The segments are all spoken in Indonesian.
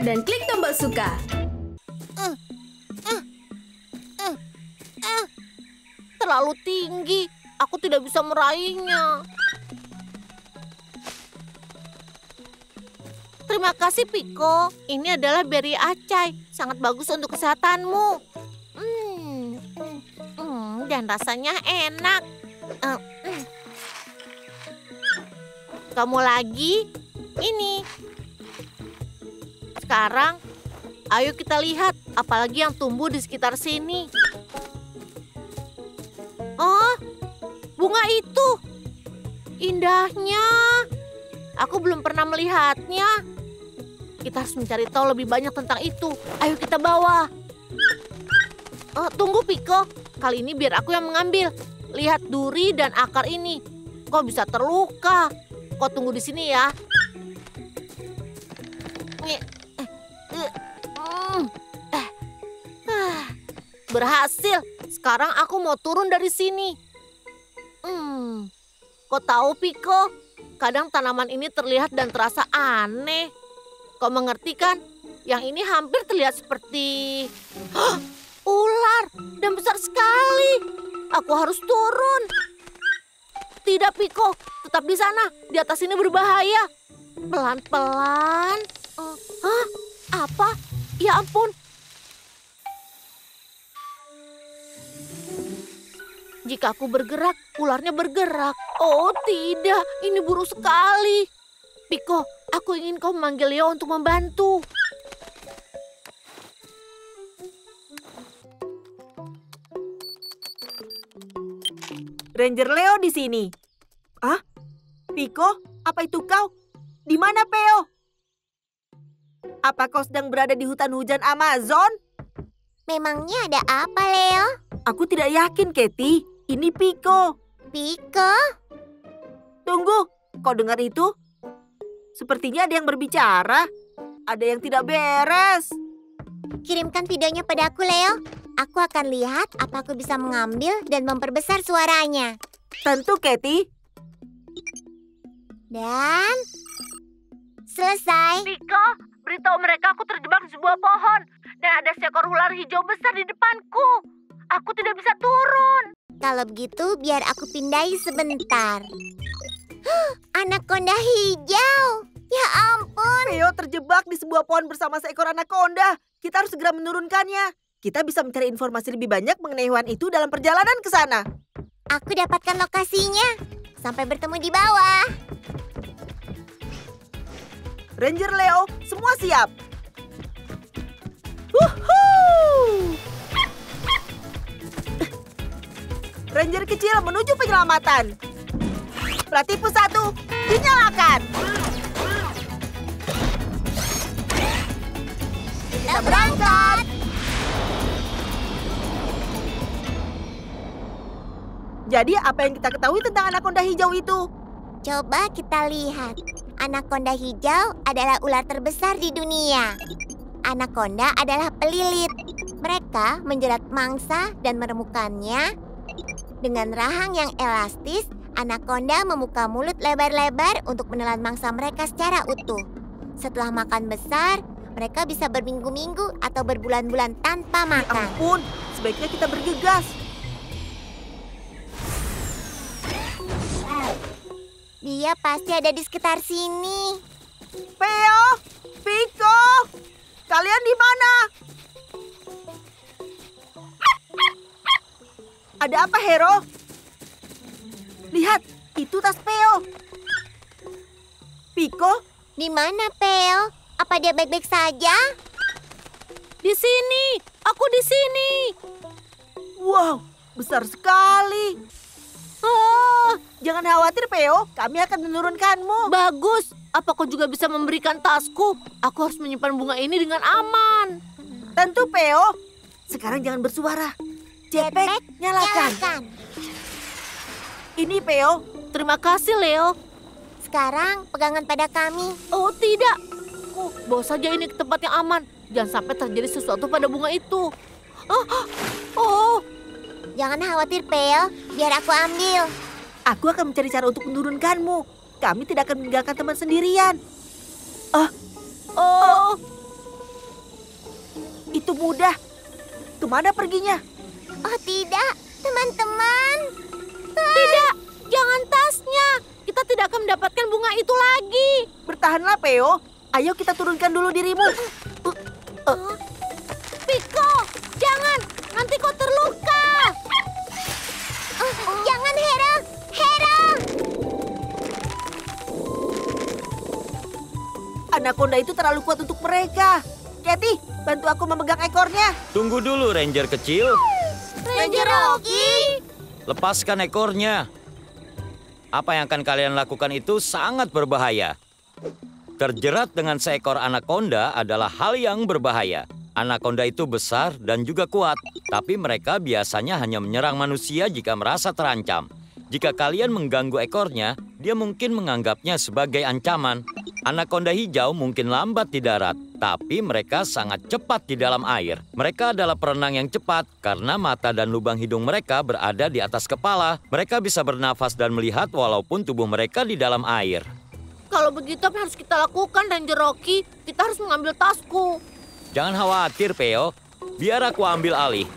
dan klik tombol suka. Terlalu tinggi, aku tidak bisa meraihnya. Terima kasih, Piko. Ini adalah beri acai, sangat bagus untuk kesehatanmu. Dan rasanya enak. Kamu lagi? Ini. Sekarang, ayo kita lihat apalagi yang tumbuh di sekitar sini. Oh, bunga itu. Indahnya. Aku belum pernah melihatnya. Kita harus mencari tahu lebih banyak tentang itu. Ayo kita bawa. Tunggu, Piko. Kali ini biar aku yang mengambil. Lihat duri dan akar ini. Kau bisa terluka. Kau tunggu di sini ya. Berhasil. Sekarang aku mau turun dari sini. Kau tahu, Piko? Kadang tanaman ini terlihat dan terasa aneh. Kau mengerti kan? Yang ini hampir terlihat seperti ular dan besar sekali. Aku harus turun. Tidak, Piko. Tetap di sana. Di atas ini berbahaya. Pelan-pelan. Apa? Ya ampun. Jika aku bergerak, ularnya bergerak. Oh tidak, ini buruk sekali. Piko, aku ingin kau memanggil Leo untuk membantu. Ranger Leo di sini. Piko, apa itu kau? Di mana, Peo? Apa kau sedang berada di hutan hujan Amazon? Memangnya ada apa, Leo? Aku tidak yakin, Katie. Ini Piko. Piko? Tunggu, kau dengar itu? Sepertinya ada yang berbicara. Ada yang tidak beres. Kirimkan videonya padaku, Leo. Aku akan lihat apa aku bisa mengambil dan memperbesar suaranya. Tentu, Katie. Dan selesai. Piko, beritahu mereka aku terjebak di sebuah pohon. Dan ada seekor ular hijau besar di depanku. Aku tidak bisa turun. Kalau begitu, biar aku pindahi sebentar. Anaconda hijau. Ya ampun. Peo terjebak di sebuah pohon bersama seekor anaconda. Kita harus segera menurunkannya. Kita bisa mencari informasi lebih banyak mengenai hewan itu dalam perjalanan ke sana. Aku dapatkan lokasinya. Sampai bertemu di bawah. Ranger Leo, semua siap. Wuhuu! Ranger kecil menuju penyelamatan. Platipu 1, dinyalakan. Kita berangkat. Jadi apa yang kita ketahui tentang anaconda hijau itu? Coba kita lihat. Anaconda hijau adalah ular terbesar di dunia. Anaconda adalah pelilit. Mereka menjerat mangsa dan meremukannya. Dengan rahang yang elastis, anaconda membuka mulut lebar-lebar untuk menelan mangsa mereka secara utuh. Setelah makan besar, mereka bisa berminggu-minggu atau berbulan-bulan tanpa makan. Ya ampun, sebaiknya kita bergegas. Dia pasti ada di sekitar sini. Peo, Piko, kalian di mana? Ada apa, Hero? Lihat, itu tas Peo. Piko? Di mana, Peo? Apa dia baik-baik saja? Di sini, aku di sini. Wow, besar sekali. Jangan khawatir, Peo. Kami akan menurunkanmu. Bagus. Apa kau juga bisa memberikan tasku? Aku harus menyimpan bunga ini dengan aman. Tentu, Peo. Sekarang jangan bersuara. Jetpack, nyalakan. Ini, Peo. Terima kasih, Leo. Sekarang pegangan pada kami. Oh, tidak. Bawa saja ini ke tempat yang aman. Jangan sampai terjadi sesuatu pada bunga itu. Jangan khawatir, Peo. Biar aku ambil. Aku akan mencari cara untuk menurunkanmu. Kami tidak akan meninggalkan teman sendirian. begitu mudah. Kemana perginya? Oh tidak, teman-teman. Tidak, jangan tasnya. Kita tidak akan mendapatkan bunga itu lagi. Bertahanlah, Peo. Ayo kita turunkan dulu dirimu. Piko, jangan. Nanti kau terluka. Jangan, Hera. Hera! Anaconda itu terlalu kuat untuk mereka. Katie, bantu aku memegang ekornya. Tunggu dulu, Ranger kecil. Ranger Rocky! Lepaskan ekornya. Apa yang akan kalian lakukan itu sangat berbahaya. Terjerat dengan seekor anaconda adalah hal yang berbahaya. Anaconda itu besar dan juga kuat, tapi mereka biasanya hanya menyerang manusia jika merasa terancam. Jika kalian mengganggu ekornya, dia mungkin menganggapnya sebagai ancaman. Anaconda hijau mungkin lambat di darat, tapi mereka sangat cepat di dalam air. Mereka adalah perenang yang cepat karena mata dan lubang hidung mereka berada di atas kepala. Mereka bisa bernafas dan melihat walaupun tubuh mereka di dalam air. Kalau begitu apa yang harus kita lakukan, Ranger Rocky? Kita harus mengambil tasku. Jangan khawatir, Peo. Biar aku ambil alih.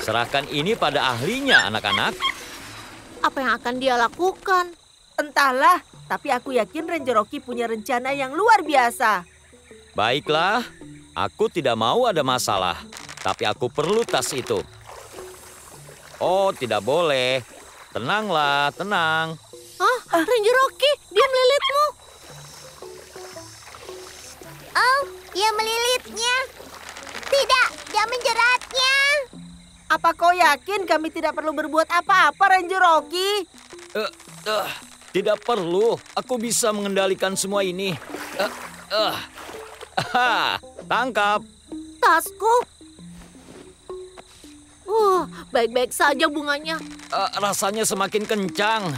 Serahkan ini pada ahlinya, anak-anak. Apa yang akan dia lakukan? Entahlah, tapi aku yakin Ranger Rocky punya rencana yang luar biasa. Baiklah, aku tidak mau ada masalah. Tapi aku perlu tas itu. Oh, tidak boleh. Tenanglah, tenang. Hah? Ranger Rocky, dia melilitmu. Oh, dia melilitnya. Tidak, dia menjeratnya. Apa kau yakin kami tidak perlu berbuat apa-apa, Ranger Rocky? Tidak perlu, aku bisa mengendalikan semua ini. Tangkap. Tasku. Wah, baik-baik saja bunganya. Rasanya semakin kencang.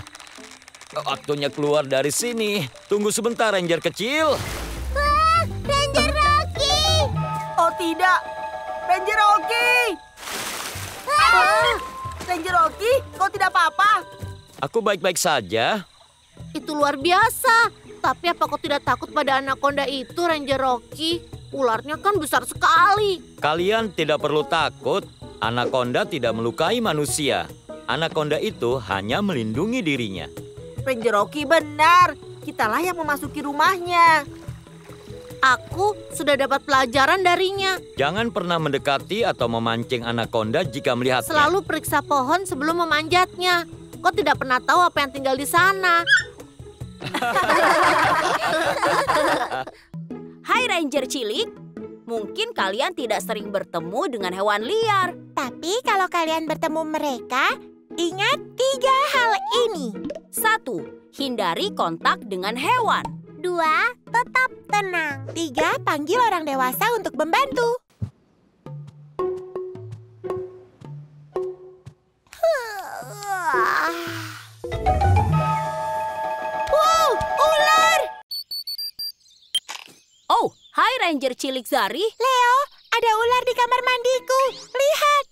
Waktunya keluar dari sini. Tunggu sebentar, Ranger kecil. Wah, Ranger Rocky! Oh tidak, Ranger Rocky! Ranger Rocky, kau tidak apa-apa? Aku baik-baik saja. Itu luar biasa. Tapi apa kau tidak takut pada anaconda itu, Ranger Rocky? Ularnya kan besar sekali. Kalian tidak perlu takut. Anaconda tidak melukai manusia. Anaconda itu hanya melindungi dirinya. Ranger Rocky benar. Kitalah yang memasuki rumahnya. Aku sudah dapat pelajaran darinya. Jangan pernah mendekati atau memancing anaconda jika melihatnya. Selalu periksa pohon sebelum memanjatnya. Kau tidak pernah tahu apa yang tinggal di sana. Hai Ranger Cilik, mungkin kalian tidak sering bertemu dengan hewan liar. Tapi kalau kalian bertemu mereka, ingat 3 hal ini. 1. Hindari kontak dengan hewan. 2. Tetap tenang. 3. Panggil orang dewasa untuk membantu. Wow, ular! Oh, hai Ranger Cilik Zari. Leo, ada ular di kamar mandiku. Lihat.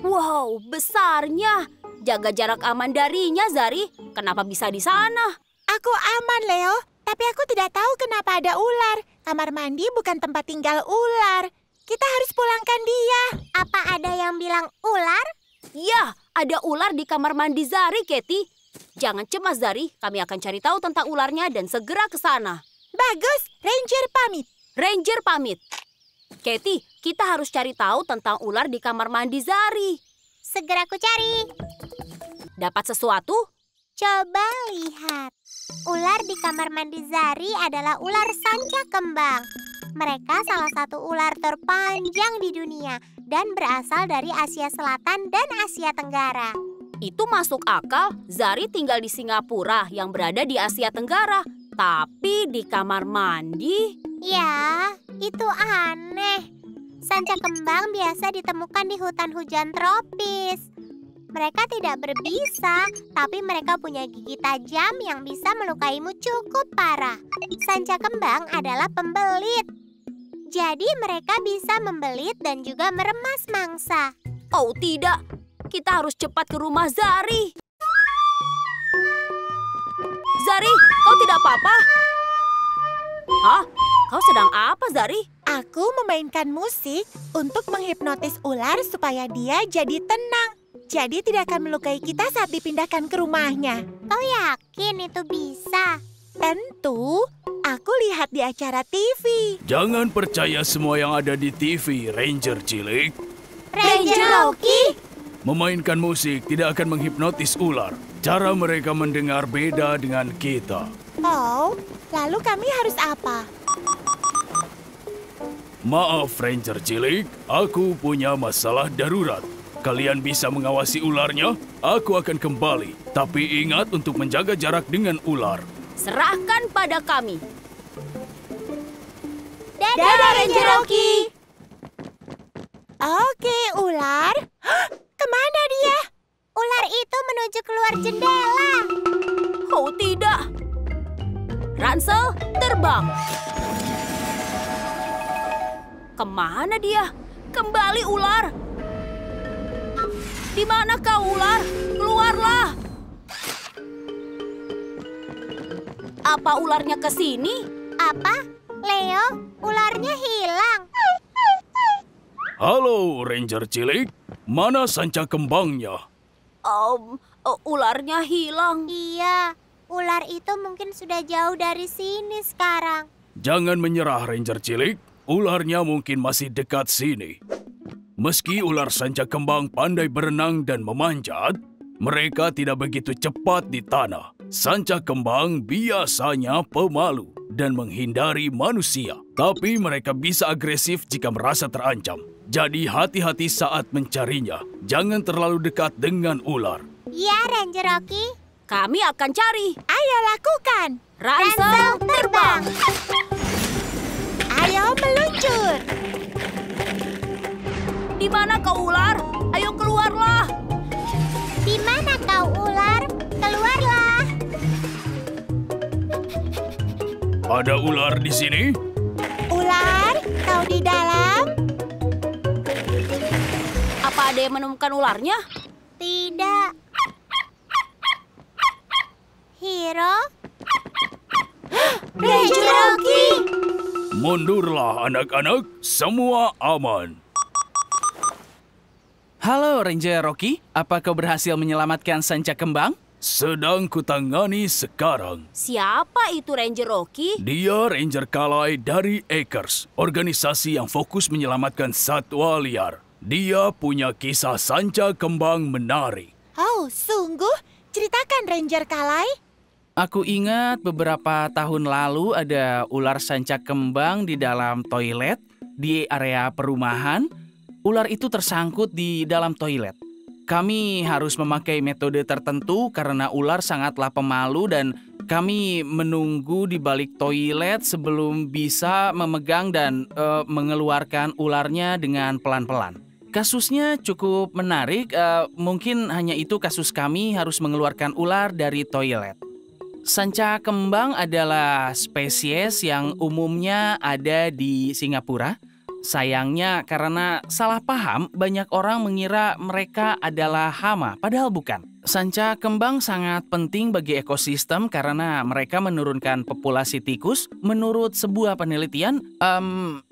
Wow, besarnya. Jaga jarak aman darinya, Zari. Kenapa bisa di sana? Aku aman, Leo. Tapi aku tidak tahu kenapa ada ular. Kamar mandi bukan tempat tinggal ular. Kita harus pulangkan dia. Apa ada yang bilang ular? Ya, ada ular di kamar mandi Zari, Katie. Jangan cemas, Zari. Kami akan cari tahu tentang ularnya dan segera ke sana. Bagus, Ranger pamit. Ranger pamit. Katie, kita harus cari tahu tentang ular di kamar mandi Zari. Segera aku cari. Dapat sesuatu? Coba lihat. Ular di kamar mandi Zari adalah ular sanca kembang. Mereka salah satu ular terpanjang di dunia dan berasal dari Asia Selatan dan Asia Tenggara. Itu masuk akal. Zari tinggal di Singapura yang berada di Asia Tenggara. Tapi di kamar mandi... Ya, itu aneh. Sanca kembang biasa ditemukan di hutan hujan tropis. Mereka tidak berbisa, tapi mereka punya gigi tajam yang bisa melukaimu cukup parah. Sanca kembang adalah pembelit. Jadi mereka bisa membelit dan juga meremas mangsa. Oh tidak, kita harus cepat ke rumah Zari. Zari, kau tidak apa-apa? Hah? Kau sedang apa, Zari? Aku memainkan musik untuk menghipnotis ular supaya dia jadi tenang. Jadi tidak akan melukai kita saat dipindahkan ke rumahnya. Kau yakin itu bisa? Tentu, aku lihat di acara TV. Jangan percaya semua yang ada di TV, Ranger cilik. Ranger Rocky? Memainkan musik tidak akan menghipnotis ular. Cara mereka mendengar beda dengan kita. Oh, lalu kami harus apa? Maaf, Ranger cilik. Aku punya masalah darurat. Kalian bisa mengawasi ularnya? Aku akan kembali. Tapi ingat untuk menjaga jarak dengan ular. Serahkan pada kami. Dadah, Ranger Rocky! Oke, ular. Hah, kemana dia? Ular itu menuju keluar jendela. Oh tidak. Ransel, terbang. Kemana dia? Kembali ular. Di mana kau ular? Keluarlah. Apa ularnya ke sini? Apa? Leo, ularnya hilang. Halo, Ranger cilik. Mana sanca kembangnya? Ularnya hilang. Iya, ular itu mungkin sudah jauh dari sini sekarang. Jangan menyerah, Ranger cilik. Ularnya mungkin masih dekat sini. Meski ular sanca kembang pandai berenang dan memanjat, mereka tidak begitu cepat di tanah. Sanca kembang biasanya pemalu dan menghindari manusia. Tapi mereka bisa agresif jika merasa terancam. Jadi hati-hati saat mencarinya. Jangan terlalu dekat dengan ular. Iya, Ranger Rocky. Kami akan cari. Ayo lakukan. Ransel, terbang. Ayo meluncur. Di mana kau ular? Ayo keluarlah. Di mana kau ular? Keluarlah. Ada ular di sini? Ular, kau di dalam? Apa ada yang menemukan ularnya? Tidak. Hero? Ranger Rocky! Mundurlah anak-anak, semua aman. Halo Ranger Rocky, apa kau berhasil menyelamatkan sanca kembang? Sedang kutangani sekarang. Siapa itu Ranger Rocky? Dia Ranger Kalai dari Acres, organisasi yang fokus menyelamatkan satwa liar. Dia punya kisah sanca kembang menarik. Oh, sungguh? Ceritakan Ranger Kalai. Aku ingat beberapa tahun lalu ada ular sanca kembang di dalam toilet di area perumahan. Ular itu tersangkut di dalam toilet. Kami harus memakai metode tertentu karena ular sangatlah pemalu dan kami menunggu di balik toilet sebelum bisa memegang dan mengeluarkan ularnya dengan pelan-pelan. Kasusnya cukup menarik, mungkin hanya itu kasus kami harus mengeluarkan ular dari toilet. Sanca kembang adalah spesies yang umumnya ada di Singapura. Sayangnya karena salah paham, banyak orang mengira mereka adalah hama, padahal bukan. Sanca kembang sangat penting bagi ekosistem karena mereka menurunkan populasi tikus. Menurut sebuah penelitian, 90%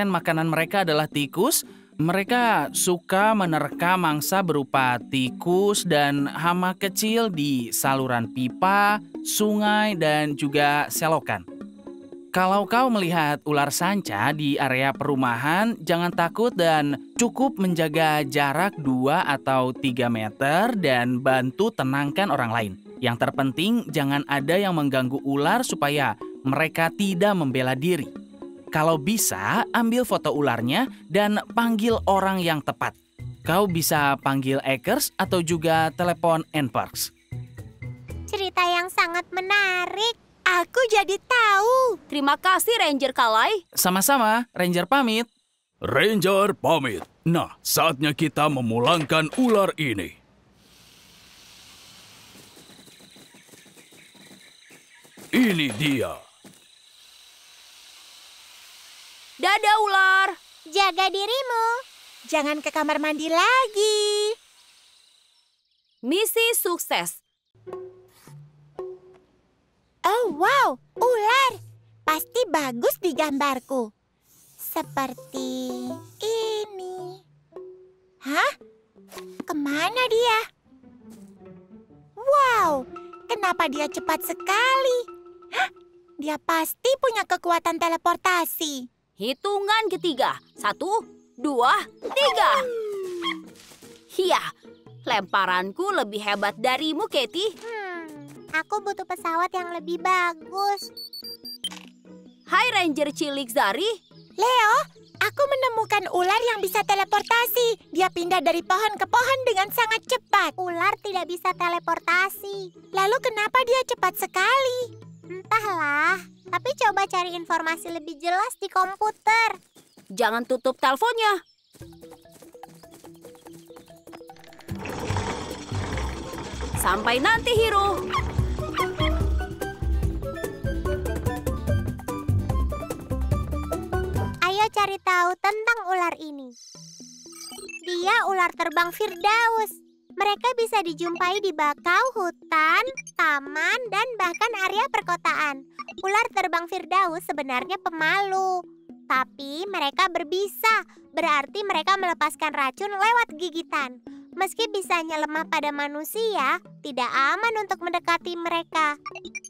makanan mereka adalah tikus. Mereka suka menerka mangsa berupa tikus dan hama kecil di saluran pipa, sungai, dan juga selokan. Kalau kau melihat ular sanca di area perumahan, jangan takut dan cukup menjaga jarak 2 atau 3 meter dan bantu tenangkan orang lain. Yang terpenting, jangan ada yang mengganggu ular supaya mereka tidak membela diri. Kalau bisa, ambil foto ularnya dan panggil orang yang tepat. Kau bisa panggil Acres atau juga telepon NParks. Cerita yang sangat menarik. Aku jadi tahu. Terima kasih Ranger Kalai. Sama-sama, Ranger pamit. Ranger pamit. Nah, saatnya kita memulangkan ular ini. Ini dia. Dadah ular. Jaga dirimu. Jangan ke kamar mandi lagi. Misi sukses. Oh, wow, ular. Pasti bagus di gambarku. Seperti ini. Hah? Kemana dia? Wow, kenapa dia cepat sekali? Hah? Dia pasti punya kekuatan teleportasi. Hitungan ketiga. 1, 2, 3. Iya, lemparanku lebih hebat darimu, Katie. Aku butuh pesawat yang lebih bagus. Hai Ranger Cilik Zari. Leo, aku menemukan ular yang bisa teleportasi. Dia pindah dari pohon ke pohon dengan sangat cepat. Ular tidak bisa teleportasi. Lalu kenapa dia cepat sekali? Entahlah, tapi coba cari informasi lebih jelas di komputer. Jangan tutup teleponnya. Sampai nanti, Hiro. Ayo cari tahu tentang ular ini. Dia ular terbang Firdaus. Mereka bisa dijumpai di bakau, hutan, taman, dan bahkan area perkotaan. Ular terbang Firdaus sebenarnya pemalu. Tapi mereka berbisa, berarti mereka melepaskan racun lewat gigitan. Meski bisanya lemah pada manusia, tidak aman untuk mendekati mereka.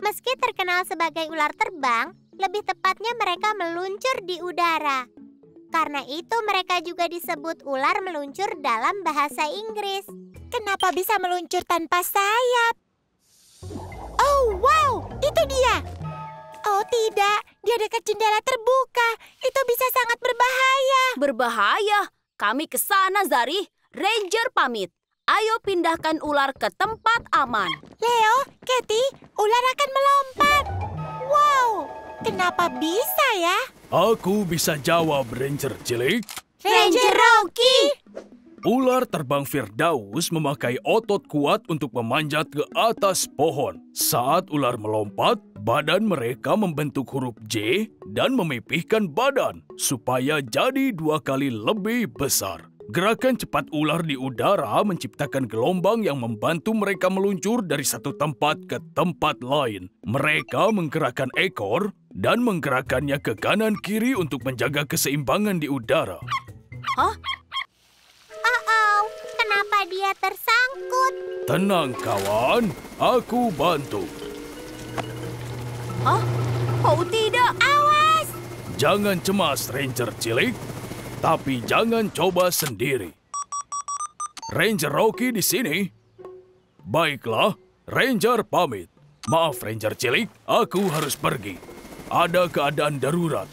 Meski terkenal sebagai ular terbang, lebih tepatnya mereka meluncur di udara. Karena itu mereka juga disebut ular meluncur dalam bahasa Inggris. Kenapa bisa meluncur tanpa sayap? Oh, wow, itu dia. Oh tidak, dia dekat jendela terbuka. Itu bisa sangat berbahaya. Berbahaya? Kami ke sana, Zari. Ranger pamit. Ayo pindahkan ular ke tempat aman. Leo, Katie, ular akan melompat. Wow, kenapa bisa ya? Aku bisa jawab, Ranger Cilik. Ranger Rocky! Ular terbang Firdaus memakai otot kuat untuk memanjat ke atas pohon. Saat ular melompat, badan mereka membentuk huruf J dan memipihkan badan supaya jadi 2 kali lebih besar. Gerakan cepat ular di udara menciptakan gelombang yang membantu mereka meluncur dari satu tempat ke tempat lain. Mereka menggerakkan ekor dan menggerakkannya ke kanan kiri untuk menjaga keseimbangan di udara. Hah? Oh, kenapa dia tersangkut? Tenang kawan, aku bantu. Hah? Oh tidak, awas! Jangan cemas, Ranger Cilik. Tapi jangan coba sendiri. Ranger Rocky di sini. Baiklah, Ranger pamit. Maaf, Ranger Cilik, aku harus pergi. Ada keadaan darurat.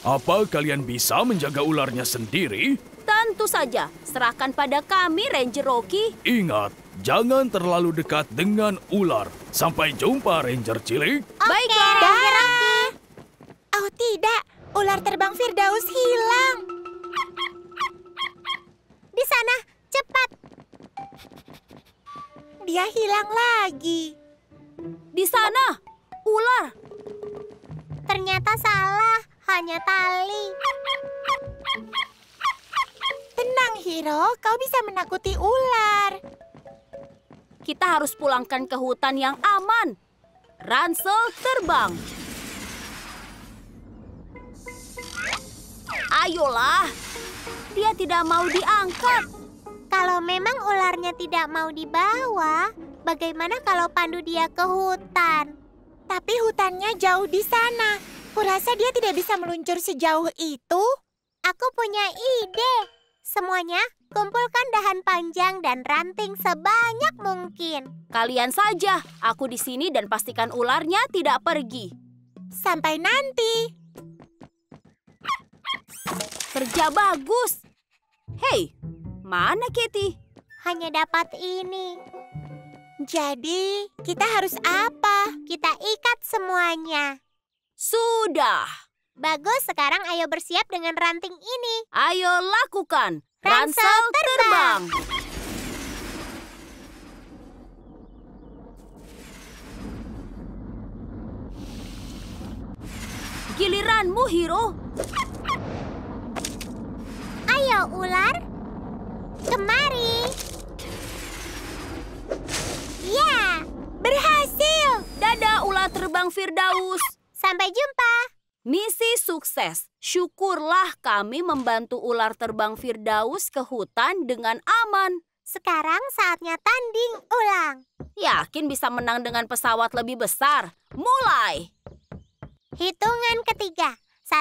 Apa kalian bisa menjaga ularnya sendiri? Tentu saja, serahkan pada kami, Ranger Rocky. Ingat, jangan terlalu dekat dengan ular. Sampai jumpa, Ranger Cilik. Baiklah. Ranger Rocky. Oh tidak, ular terbang Firdaus hilang. Di sana, cepat. Dia hilang lagi. Di sana, ular. Ternyata salah, hanya tali. Tenang, Hiro, kau bisa menakuti ular. Kita harus pulangkan ke hutan yang aman. Ransel terbang. Ayolah. Dia tidak mau diangkat. Kalau memang ularnya tidak mau dibawa, bagaimana kalau pandu dia ke hutan? Tapi hutannya jauh di sana. Kurasa dia tidak bisa meluncur sejauh itu. Aku punya ide. Semuanya kumpulkan dahan panjang dan ranting sebanyak mungkin. Kalian saja, aku di sini dan pastikan ularnya tidak pergi. Sampai nanti. Kerja bagus. Hei, mana Katie? Hanya dapat ini. Jadi, kita harus apa? Kita ikat semuanya. Sudah. Bagus, sekarang ayo bersiap dengan ranting ini. Ayo lakukan. Ransel Ransel terbang. Giliranmu, Hiro. Ayo, ular. Kemari. Ya, Berhasil! Dadah ular terbang Firdaus. sampai jumpa. Misi sukses. Syukurlah kami membantu ular terbang Firdaus ke hutan dengan aman. Sekarang saatnya tanding ulang. Yakin bisa menang dengan pesawat lebih besar? Mulai! Hitungan ketiga. 1,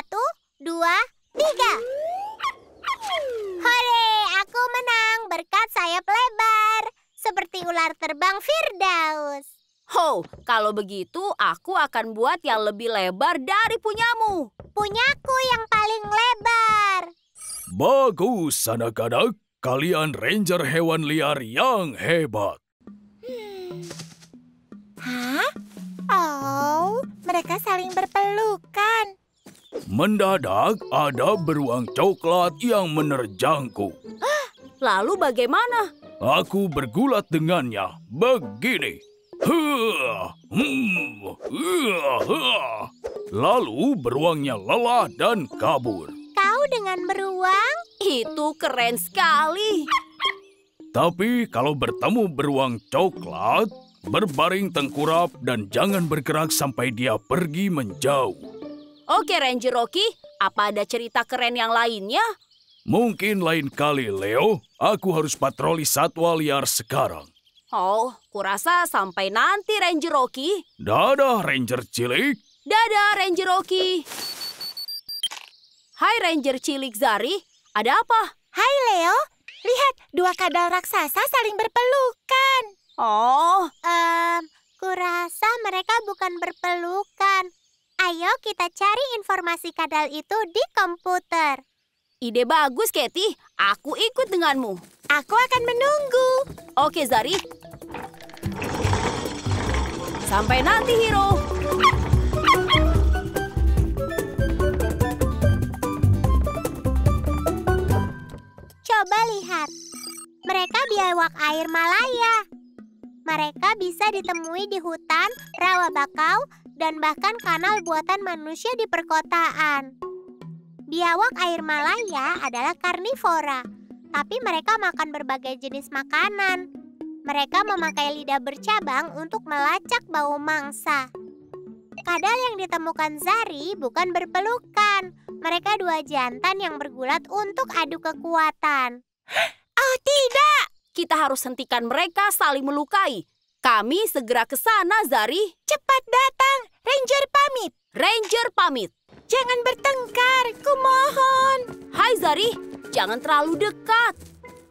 2, 3. Hore, aku menang berkat sayap lebar. Seperti ular terbang Firdaus. Ho, kalau begitu aku akan buat yang lebih lebar dari punyamu. Punyaku yang paling lebar. Bagus, anak-anak. Kalian ranger hewan liar yang hebat. Hah? Oh, mereka saling berpelukan. Mendadak ada beruang coklat yang menerjangku. Lalu bagaimana? Aku bergulat dengannya. Begini. Lalu beruangnya lelah dan kabur. Kau dengan beruang? Itu keren sekali. Tapi kalau bertemu beruang coklat, berbaring tengkurap dan jangan bergerak sampai dia pergi menjauh. Oke, Ranger Rocky. Apa ada cerita keren yang lainnya? Mungkin lain kali, Leo. Aku harus patroli satwa liar sekarang. Oh, kurasa sampai nanti, Ranger Rocky. Dadah, Ranger Cilik. Dadah, Ranger Rocky. Hai, Ranger Cilik Zari. Ada apa? Hai Leo, lihat 2 kadal raksasa saling berpelukan. Oh, Kurasa mereka bukan berpelukan. Ayo kita cari informasi kadal itu di komputer. ide bagus, Katie. Aku ikut denganmu. Aku akan menunggu. Oke, Zari. Sampai nanti, Hiro. Coba lihat. Mereka biawak air Malaya. Mereka bisa ditemui di hutan, rawa bakau, dan bahkan kanal buatan manusia di perkotaan. Biawak air Malaya adalah karnivora, tapi mereka makan berbagai jenis makanan. Mereka memakai lidah bercabang untuk melacak bau mangsa. Kadal yang ditemukan Zari bukan berpelukan. Mereka 2 jantan yang bergulat untuk adu kekuatan. Oh tidak! Kita harus hentikan mereka saling melukai. Kami segera ke sana, Zari. Cepat datang, Ranger pamit. Ranger pamit. Jangan bertengkar, kumohon. Hai, Zari. Jangan terlalu dekat.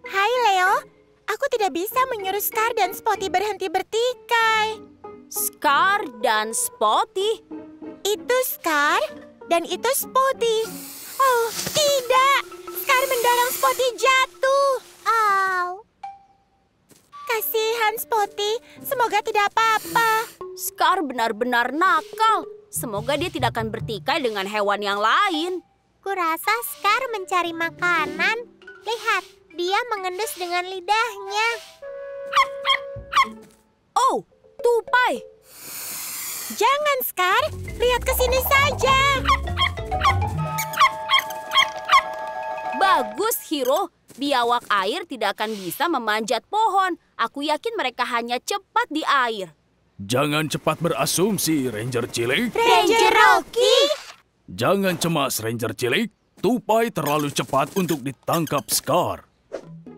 Hai Leo, aku tidak bisa menyuruh Scar dan Spotty berhenti bertikai. Scar dan Spotty. Itu Scar dan itu Spotty. Oh, tidak! Scar mendorong Spotty jatuh. Oh, Kasihan Spotty, semoga tidak apa-apa. Scar benar-benar nakal. Semoga dia tidak akan bertikai dengan hewan yang lain. kurasa Scar mencari makanan. Lihat, dia mengendus dengan lidahnya. Oh, tupai. Jangan Scar, lihat ke sini saja. Bagus, Hiro. Biawak air tidak akan bisa memanjat pohon. Aku yakin mereka hanya cepat di air. Jangan cepat berasumsi, Ranger Cilik. Ranger Rocky. Jangan cemas, Ranger Cilik. Tupai terlalu cepat untuk ditangkap Scar.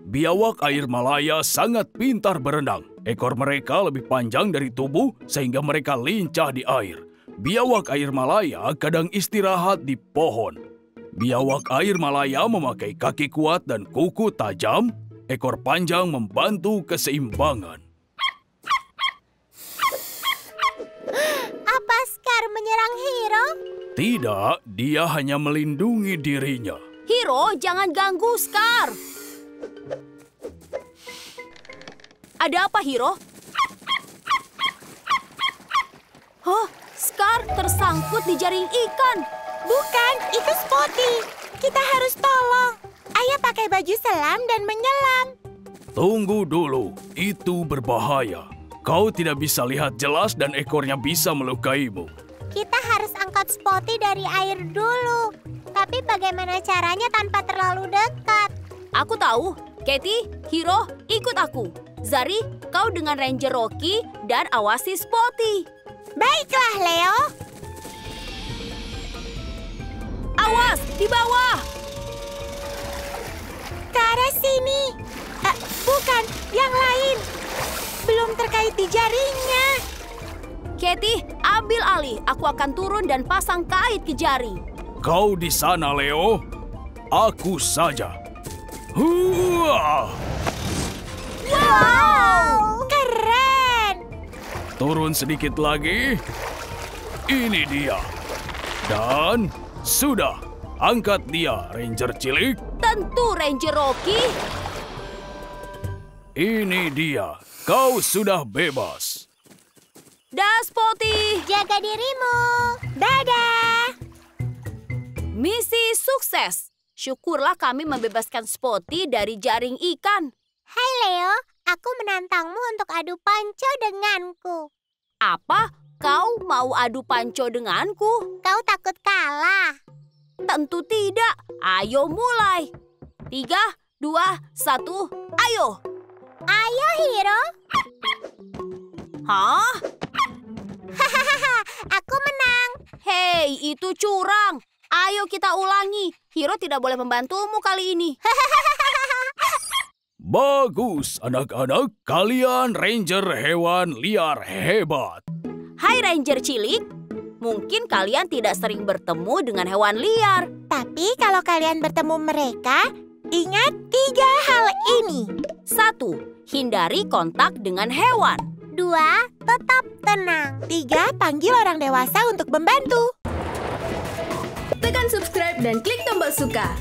Biawak air Malaya sangat pintar berenang. Ekor mereka lebih panjang dari tubuh sehingga mereka lincah di air. Biawak air Malaya kadang istirahat di pohon. Biawak air Malaya memakai kaki kuat dan kuku tajam. Ekor panjang membantu keseimbangan. Apa Scar menyerang Hiro? Tidak, dia hanya melindungi dirinya. Hiro, jangan ganggu Scar. Ada apa, Hiro? Oh, Scar tersangkut di jaring ikan. Bukan, itu Spotty. Kita harus tolong. Ayo pakai baju selam dan menyelam. Tunggu dulu, itu berbahaya. Kau tidak bisa lihat jelas dan ekornya bisa melukaimu. Kita harus angkat Spotty dari air dulu. Tapi bagaimana caranya tanpa terlalu dekat? Aku tahu. Katie, Hiro, ikut aku. Zari, kau dengan Ranger Rocky dan awasi Spotty. Baiklah, Leo. Awas, di bawah. Ke arah sini. Bukan, yang lain. Belum terkait di jaringnya. Katie, ambil alih. Aku akan turun dan pasang kait ke jari. Kau di sana, Leo. Aku saja. Huah! Wow, keren. Turun sedikit lagi. Ini dia. Dan sudah. Angkat dia, Ranger cilik. Tentu, Ranger Rocky. Ini dia. Kau sudah bebas. Dah, Spotty. Jaga dirimu. Dadah. Misi sukses. Syukurlah kami membebaskan Spotty dari jaring ikan. Hai Leo, aku menantangmu untuk adu panco denganku. Apa? Kau mau adu panco denganku? Kau takut kalah? Tentu tidak. Ayo mulai. 3, 2, 1, ayo. Ayo Hiro. Hah? Hahaha, aku menang. Hei, itu curang. Ayo kita ulangi. Hiro tidak boleh membantumu kali ini. Bagus, anak-anak. Kalian Ranger hewan liar hebat. Hai Ranger cilik. Mungkin kalian tidak sering bertemu dengan hewan liar. Tapi kalau kalian bertemu mereka, ingat 3 hal ini. 1. Hindari kontak dengan hewan. 2. Tetap tenang. 3. Panggil orang dewasa untuk membantu. Tekan subscribe dan klik tombol suka.